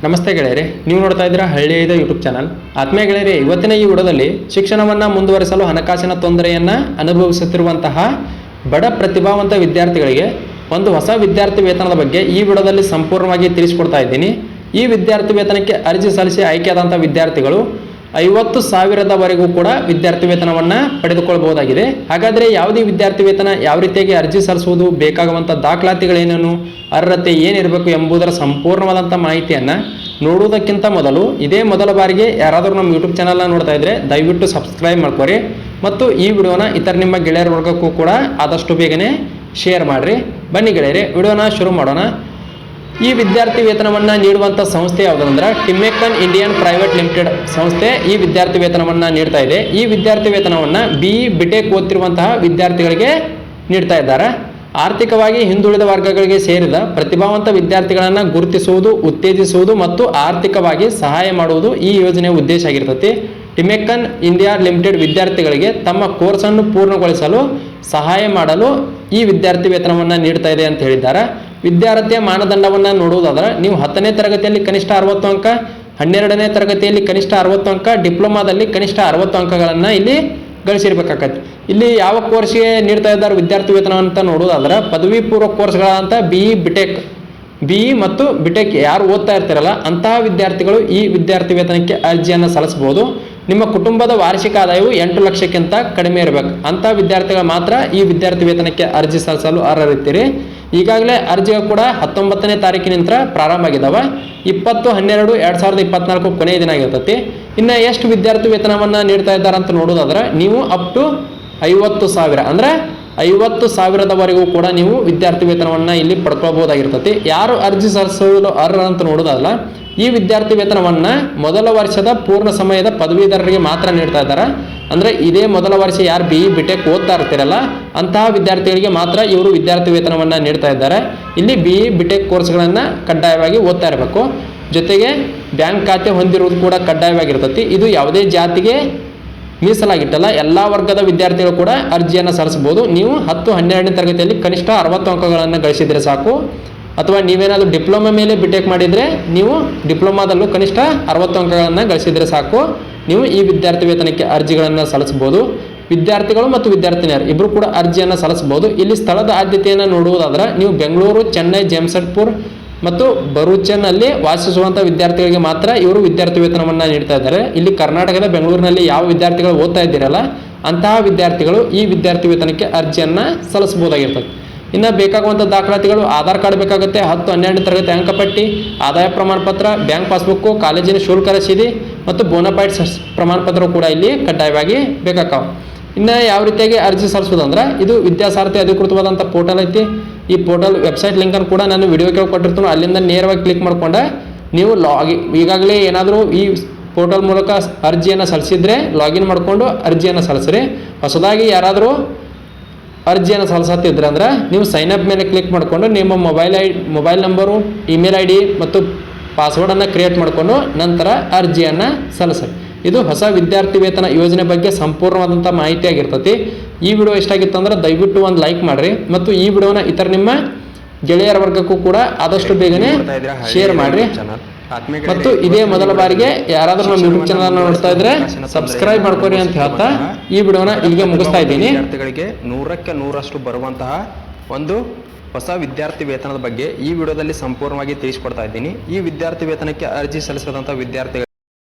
ನಮಸ್ತೆ ಗೆಳೆಯರೆ, ನೀವು ನೋಡ್ತಾ ಇದ್ದೀರಾ ಹಳ್ಳಿ ಐದ ಯೂಟ್ಯೂಬ್ ಚಾನಲ್. ಆತ್ಮೀಯ ಗೆಳೆಯರೆ, ಇವತ್ತಿನ ಈ ವಿಡಿಯೋದಲ್ಲಿ ಶಿಕ್ಷಣವನ್ನು ಮುಂದುವರಿಸಲು ಹಣಕಾಸಿನ ತೊಂದರೆಯನ್ನು ಅನುಭವಿಸುತ್ತಿರುವಂತಹ ಬಡ ಪ್ರತಿಭಾವಂತ ವಿದ್ಯಾರ್ಥಿಗಳಿಗೆ ಒಂದು ಹೊಸ ವಿದ್ಯಾರ್ಥಿ ವೇತನದ ಬಗ್ಗೆ ಈ ವಿಡಿಯೋದಲ್ಲಿ ಸಂಪೂರ್ಣವಾಗಿ ತಿಳಿಸಿಕೊಡ್ತಾ ಇದ್ದೀನಿ. ಈ ವಿದ್ಯಾರ್ಥಿ ವೇತನಕ್ಕೆ ಅರ್ಜಿ ಸಲ್ಲಿಸಿ ಆಯ್ಕೆಯಾದಂಥ ವಿದ್ಯಾರ್ಥಿಗಳು 50,000ವರೆಗೂ ಕೂಡ ವಿದ್ಯಾರ್ಥಿ ವೇತನವನ್ನು ಪಡೆದುಕೊಳ್ಳಬಹುದಾಗಿದೆ. ಹಾಗಾದರೆ ಯಾವುದೇ ವಿದ್ಯಾರ್ಥಿ ವೇತನ ಯಾವ ರೀತಿಯಾಗಿ ಅರ್ಜಿ ಸಲ್ಲಿಸುವುದು, ಬೇಕಾಗುವಂಥ ದಾಖಲಾತಿಗಳೇನೇನು, ಅರ್ಹತೆ ಏನಿರಬೇಕು ಎಂಬುದರ ಸಂಪೂರ್ಣವಾದಂಥ ಮಾಹಿತಿಯನ್ನು ನೋಡುವುದಕ್ಕಿಂತ ಮೊದಲು ಇದೇ ಮೊದಲ ಬಾರಿಗೆ ಯಾರಾದರೂ ನಮ್ಮ ಯೂಟ್ಯೂಬ್ ಚಾನಲ್ನ ನೋಡ್ತಾ ಇದ್ದರೆ ದಯವಿಟ್ಟು ಸಬ್ಸ್ಕ್ರೈಬ್ ಮಾಡ್ಕೊರಿ ಮತ್ತು ಈ ವಿಡಿಯೋನ ಇತರ ನಿಮ್ಮ ಗೆಳೆಯರ ವರ್ಗಕ್ಕೂ ಕೂಡ ಆದಷ್ಟು ಬೇಗನೆ ಶೇರ್ ಮಾಡಿರಿ. ಬನ್ನಿ ಗೆಳೆಯರೆ, ವಿಡಿಯೋನ ಶುರು ಮಾಡೋಣ. ಈ ವಿದ್ಯಾರ್ಥಿ ವೇತನವನ್ನು ನೀಡುವಂಥ ಸಂಸ್ಥೆ ಯಾವುದಂದ್ರೆ ಟಿಮ್ಮೆಕನ್ ಇಂಡಿಯನ್ ಪ್ರೈವೇಟ್ ಲಿಮಿಟೆಡ್ ಸಂಸ್ಥೆ ಈ ವಿದ್ಯಾರ್ಥಿ ವೇತನವನ್ನು ನೀಡ್ತಾ ಇದೆ. ಈ ವಿದ್ಯಾರ್ಥಿ ವೇತನವನ್ನು ಬಿಟೆಕ್ ಓದ್ತಿರುವಂತಹ ವಿದ್ಯಾರ್ಥಿಗಳಿಗೆ ನೀಡ್ತಾ ಇದ್ದಾರೆ. ಆರ್ಥಿಕವಾಗಿ ಹಿಂದುಳಿದ ವರ್ಗಗಳಿಗೆ ಸೇರಿದ ಪ್ರತಿಭಾವಂತ ವಿದ್ಯಾರ್ಥಿಗಳನ್ನು ಗುರುತಿಸುವುದು, ಉತ್ತೇಜಿಸುವುದು ಮತ್ತು ಆರ್ಥಿಕವಾಗಿ ಸಹಾಯ ಮಾಡುವುದು ಈ ಯೋಜನೆಯ ಉದ್ದೇಶ ಆಗಿರ್ತದೆ. ಟಿಮ್ಮೆಕನ್ ಇಂಡಿಯಾ ಲಿಮಿಟೆಡ್ ವಿದ್ಯಾರ್ಥಿಗಳಿಗೆ ತಮ್ಮ ಕೋರ್ಸನ್ನು ಪೂರ್ಣಗೊಳಿಸಲು ಸಹಾಯ ಮಾಡಲು ಈ ವಿದ್ಯಾರ್ಥಿ ವೇತನವನ್ನು ನೀಡ್ತಾ ಇದೆ ಅಂತ ಹೇಳಿದ್ದಾರೆ. ವಿದ್ಯಾರ್ಥಿಯ ಮಾನದಂಡವನ್ನು ನೋಡುವುದಾದರೆ ನೀವು 10ನೇ ತರಗತಿಯಲ್ಲಿ ಕನಿಷ್ಠ 60 ಅಂಕ, 12ನೇ ತರಗತಿಯಲ್ಲಿ ಕನಿಷ್ಠ 60 ಅಂಕ, ಡಿಪ್ಲೊಮಾದಲ್ಲಿ ಕನಿಷ್ಠ 60 ಅಂಕಗಳನ್ನು ಇಲ್ಲಿ ಗಳಿಸಿರ್ಬೇಕಾಗತ್ತೆ. ಇಲ್ಲಿ ಯಾವ ಕೋರ್ಸ್ಗೆ ನೀಡ್ತಾ ಇದ್ದಾರೆ ವಿದ್ಯಾರ್ಥಿ ವೇತನ ಅಂತ ನೋಡುವುದಾದ್ರೆ ಪದವಿ ಪೂರ್ವ ಕೋರ್ಸ್ಗಳಂತ BE ಮತ್ತು ಬಿಟೆಕ್ ಯಾರು ಓದ್ತಾ ಇರ್ತಾರಲ್ಲ ಅಂತಹ ವಿದ್ಯಾರ್ಥಿಗಳು ಈ ವಿದ್ಯಾರ್ಥಿ ವೇತನಕ್ಕೆ ಅರ್ಜಿಯನ್ನು ಸಲ್ಲಿಸಬಹುದು. ನಿಮ್ಮ ಕುಟುಂಬದ ವಾರ್ಷಿಕ ಆದಾಯವು 8 ಲಕ್ಷಕ್ಕಿಂತ ಕಡಿಮೆ ಇರಬೇಕು. ಅಂತಹ ವಿದ್ಯಾರ್ಥಿಗಳು ಮಾತ್ರ ಈ ವಿದ್ಯಾರ್ಥಿ ವೇತನಕ್ಕೆ ಅರ್ಜಿ ಸಲ್ಲಿಸಲು ಅರ್ಹರಿರ್ತೀರಿ. ಈಗಾಗಲೇ ಅರ್ಜಿಗಳು ಕೂಡ 19ನೇ ತಾರೀಕಿನಿಂದ ಪ್ರಾರಂಭ ಆಗಿದ್ದಾವೆ. 20/12/2024 ಕೊನೆಯ ದಿನ ಆಗಿರ್ತೈತಿ. ಇನ್ನು ಎಷ್ಟು ವಿದ್ಯಾರ್ಥಿ ವೇತನವನ್ನು ನೀಡ್ತಾ ಇದ್ದಾರೆ ಅಂತ ನೋಡೋದಾದ್ರೆ ನೀವು ಅಪ್ ಟು 50,000 ಅಂದರೆ 50,000ವರೆಗೂ ಕೂಡ ನೀವು ವಿದ್ಯಾರ್ಥಿ ವೇತನವನ್ನು ಇಲ್ಲಿ ಪಡ್ಕೊಳ್ಬಹುದಾಗಿರ್ತೈತಿ. ಯಾರು ಅರ್ಜಿ ಸಲ್ಲಿಸಲು ಅರ್ಹ ಅಂತ ನೋಡೋದಲ್ಲ, ಈ ವಿದ್ಯಾರ್ಥಿ ವೇತನವನ್ನು ಮೊದಲ ವರ್ಷದ ಪೂರ್ಣ ಸಮಯದ ಪದವೀಧರರಿಗೆ ಮಾತ್ರ ನೀಡ್ತಾ ಇದ್ದಾರೆ. ಅಂದರೆ ಇದೇ ಮೊದಲ ವರ್ಷ ಯಾರು ಬಿಟೆಕ್ ಓದ್ತಾ ಇರ್ತೀರಲ್ಲ ಅಂತಹ ವಿದ್ಯಾರ್ಥಿಗಳಿಗೆ ಮಾತ್ರ ಇವರು ವಿದ್ಯಾರ್ಥಿ ವೇತನವನ್ನು ನೀಡ್ತಾ ಇದ್ದಾರೆ. ಇಲ್ಲಿ ಬಿಟೆಕ್ ಕೋರ್ಸ್ಗಳನ್ನು ಕಡ್ಡಾಯವಾಗಿ ಓದ್ತಾ ಇರಬೇಕು. ಜೊತೆಗೆ ಬ್ಯಾಂಕ್ ಖಾತೆ ಹೊಂದಿರುವುದು ಕೂಡ ಕಡ್ಡಾಯವಾಗಿರ್ತೈತಿ. ಇದು ಯಾವುದೇ ಜಾತಿಗೆ ಮೀಸಲಾಗಿಟ್ಟಲ್ಲ, ಎಲ್ಲ ವರ್ಗದ ವಿದ್ಯಾರ್ಥಿಗಳು ಕೂಡ ಅರ್ಜಿಯನ್ನು ಸಲ್ಲಿಸಬಹುದು. ನೀವು 10-12ನೇ ತರಗತಿಯಲ್ಲಿ ಕನಿಷ್ಠ 60 ಅಂಕಗಳನ್ನು ಗಳಿಸಿದರೆ ಸಾಕು. ಅಥವಾ ನೀವೇನಾದರೂ ಡಿಪ್ಲೊಮಾ ಮೇಲೆ ಬಿಟೆಕ್ ಮಾಡಿದರೆ ನೀವು ಡಿಪ್ಲೊಮಾದಲ್ಲೂ ಕನಿಷ್ಠ 60 ಅಂಕಗಳನ್ನು ಗಳಿಸಿದರೆ ಸಾಕು. ನೀವು ಈ ವಿದ್ಯಾರ್ಥಿ ವೇತನಕ್ಕೆ ಅರ್ಜಿಗಳನ್ನು ಸಲ್ಲಿಸಬಹುದು. ವಿದ್ಯಾರ್ಥಿಗಳು ಮತ್ತು ವಿದ್ಯಾರ್ಥಿನಿಯರು ಇಬ್ಬರು ಕೂಡ ಅರ್ಜಿಯನ್ನು ಸಲ್ಲಿಸಬಹುದು. ಇಲ್ಲಿ ಸ್ಥಳದ ಆದ್ಯತೆಯನ್ನು ನೋಡುವುದಾದ್ರೆ ನೀವು ಬೆಂಗಳೂರು, ಚೆನ್ನೈ, ಜೆಮ್ಶೆಡ್ಪುರ್ ಮತ್ತು ಬರೂಚನಲ್ಲಿ ವಾಸಿಸುವಂಥ ವಿದ್ಯಾರ್ಥಿಗಳಿಗೆ ಮಾತ್ರ ಇವರು ವಿದ್ಯಾರ್ಥಿ ವೇತನವನ್ನು ನೀಡ್ತಾ ಇದ್ದಾರೆ. ಇಲ್ಲಿ ಕರ್ನಾಟಕದ ಬೆಂಗಳೂರಿನಲ್ಲಿ ಯಾವ ವಿದ್ಯಾರ್ಥಿಗಳು ಓದ್ತಾ ಇದ್ದೀರಲ್ಲ ಅಂತಹ ವಿದ್ಯಾರ್ಥಿಗಳು ಈ ವಿದ್ಯಾರ್ಥಿ ವೇತನಕ್ಕೆ ಅರ್ಜಿಯನ್ನು ಸಲ್ಲಿಸಬಹುದಾಗಿರ್ತದೆ. ಇನ್ನು ಬೇಕಾಗುವಂಥ ದಾಖಲಾತಿಗಳು ಆಧಾರ್ ಕಾರ್ಡ್ ಬೇಕಾಗುತ್ತೆ, 10-12ನೇ ತರಗತಿ ಅಂಕಪಟ್ಟಿ, ಆದಾಯ ಪ್ರಮಾಣ ಪತ್ರ, ಬ್ಯಾಂಕ್ ಪಾಸ್ಬುಕ್ಕು, ಕಾಲೇಜಿನ ಶುಲ್ಕ ರಸೀದಿ ಮತ್ತು ಬೋನಫೈಡ್ ಪ್ರಮಾಣ ಪತ್ರ ಕೂಡ ಇಲ್ಲಿ ಕಡ್ಡಾಯವಾಗಿ ಬೇಕಾಗ್ತಾವೆ. ಇನ್ನು ಯಾವ ರೀತಿಯಾಗಿ ಅರ್ಜಿ ಸಲ್ಲಿಸೋದಂದ್ರೆ ಇದು ವಿದ್ಯಾಸಾರಥಿ ಅಧಿಕೃತವಾದಂಥ ಪೋರ್ಟಲ್ ಐತಿ. ಈ ಪೋರ್ಟಲ್ ವೆಬ್ಸೈಟ್ ಲಿಂಕನ್ನು ಕೂಡ ನಾನು ವಿಡಿಯೋಕ್ಕೆ ಕೊಟ್ಟಿರ್ತೀನಿ. ಅಲ್ಲಿಂದ ನೇರವಾಗಿ ಕ್ಲಿಕ್ ಮಾಡಿಕೊಂಡೆ ನೀವು ಈಗಾಗಲೇ ಏನಾದರೂ ಈ ಪೋರ್ಟಲ್ ಮೂಲಕ ಅರ್ಜಿಯನ್ನು ಸಲ್ಲಿಸಿದ್ರೆ ಲಾಗಿನ್ ಮಾಡಿಕೊಂಡು ಅರ್ಜಿಯನ್ನು ಸಲ್ಲಿಸ್ರಿ. ಹೊಸದಾಗಿ ಯಾರಾದರೂ ಅರ್ಜಿಯನ್ನು ಸಲ್ಲಿಸುತ್ತಿದ್ರೆ ಅಂದ್ರೆ ನೀವು ಸೈನಪ್ ಮೇಲೆ ಕ್ಲಿಕ್ ಮಾಡಿಕೊಂಡು ನಿಮ್ಮ ಮೊಬೈಲ್ ನಂಬರು, ಇಮೇಲ್ ID ಮತ್ತು ಪಾಸ್ವರ್ಡನ್ನು ಕ್ರಿಯೇಟ್ ಮಾಡಿಕೊಂಡು ನಂತರ ಅರ್ಜಿಯನ್ನು ಸಲ್ಲಿಸ್ರಿ. ಇದು ಹೊಸ ವಿದ್ಯಾರ್ಥಿ ವೇತನ ಯೋಜನೆ ಬಗ್ಗೆ ಸಂಪೂರ್ಣವಾದಂಥ ಮಾಹಿತಿ ಆಗಿರ್ತೈತಿ. ಈ ವಿಡಿಯೋ ಇಷ್ಟ ಆಗಿತ್ತು ಅಂದ್ರೆ ದಯವಿಟ್ಟು ಒಂದು ಲೈಕ್ ಮಾಡಿರಿ ಮತ್ತು ಈ ವಿಡಿಯೋನ ಇತರ ನಿಮ್ಮ ಗೆಳೆಯರ ವರ್ಗಕ್ಕೂ ಕೂಡ ಆದಷ್ಟು ಬೇಗನೆ ಶೇರ್ ಮಾಡಿರಿ. ಮತ್ತು ಇದೇ ಮೊದಲ ಬಾರಿಗೆ ಯಾರಾದರೂ ನಮ್ಮ ಯೂಟ್ಯೂಬ್ ಚಾನಲ್ ನೋಡ್ತಾ ಇದ್ರೆ ಸಬ್ಸ್ಕ್ರೈಬ್ ಮಾಡ್ಕೊರಿ ಅಂತ ಹೇಳ್ತಾ ಈ ವಿಡಿಯೋನ ಇಲ್ಲಿಗೆ ಮುಗಿಸ್ತಾ ಇದ್ದೀನಿ. ವಿದ್ಯಾರ್ಥಿಗಳಿಗೆ 100ಕ್ಕೆ 100ರಷ್ಟು ಬರುವಂತಹ ಒಂದು ಹೊಸ ವಿದ್ಯಾರ್ಥಿ ವೇತನದ ಬಗ್ಗೆ ಈ ವಿಡಿಯೋದಲ್ಲಿ ಸಂಪೂರ್ಣವಾಗಿ ತಿಳಿಸಿಕೊಡ್ತಾ ಇದ್ದೀನಿ. ಈ ವಿದ್ಯಾರ್ಥಿ ವೇತನಕ್ಕೆ ಅರ್ಜಿ ಸಲ್ಲಿಸಿದಂಥ ವಿದ್ಯಾರ್ಥಿಗಳು